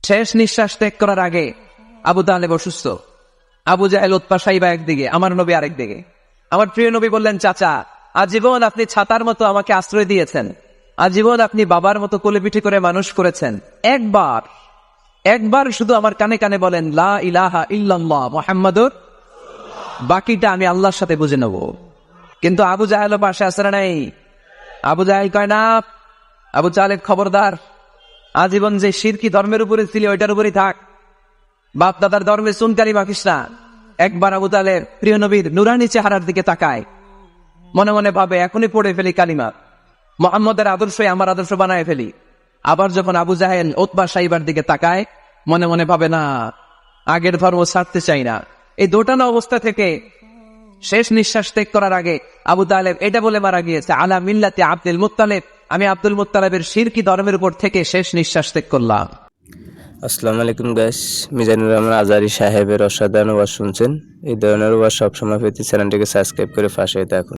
শেষ নিঃশ্বাস ত্যাগ করার আগে আবু তালেব অসুস্থ, আবু জাহেল উতবা সাইবা একদিকে, আমার নবী আরেক দিকে। আমার প্রিয় নবী বললেন, চাচা আজীবন আপনি ছাতার মতো আমাকে আশ্রয় দিয়েছেন, আজীবন আপনি বাবার মতো কোলে পিঠে করে মানুষ করেছেন, একবার শুধু আমার কানে কানে বলেন লা ইলাহা ইল্লাল্লাহ মুহাম্মাদুর, বাকিটা আমি আল্লাহর সাথে বুঝে নেব। কিন্তু আবু জাহেল পাশে আসে না নাই। আবু জাহেল কয় না, আবু তালেব খবরদার, আজীবন যে শিরকি ধর্মের উপরে ছিল ওইটার উপরেই থাক, বাপ দাদার ধর্মে চুনকারি মাখিস না। একবার আবু তালেব প্রিয় নবীর নুরানি চেহারার দিকে তাকায়, মনে মনে ভাবে এখনই পড়ে ফেলি কালিমা, মুহাম্মদের আদর্শই আমার আদর্শ বানায় ফেলি। আবার যখন আবু জাহেল উতবা সাইবার দিকে তাকায়, মনে মনে ভাবে না, আগের ধর্ম ছাড়তে চাই না। এই দোটানা অবস্থা থেকে শেষ নিঃশ্বাস ত্যাগ করার আগে আবু তালেব এটা বলে মারা গিয়েছে, আলা মিল্লাতি আব্দুল মুত্তালিব, আমি আব্দুল মুত্তালিবের শিরকি ধর্মের উপর থেকে শেষ নিঃশ্বাস ত্যাগ করলাম। আসসালামু আলাইকুম গাইস, মিজানুর রহমান আজারি সাহেবের অসাধারণ ওয়াজ শুনছেন। এই ধরনের ওয়াজ সবসময় পেতে চ্যানেলটিকে সাবস্ক্রাইব করে পাশে থাকুন।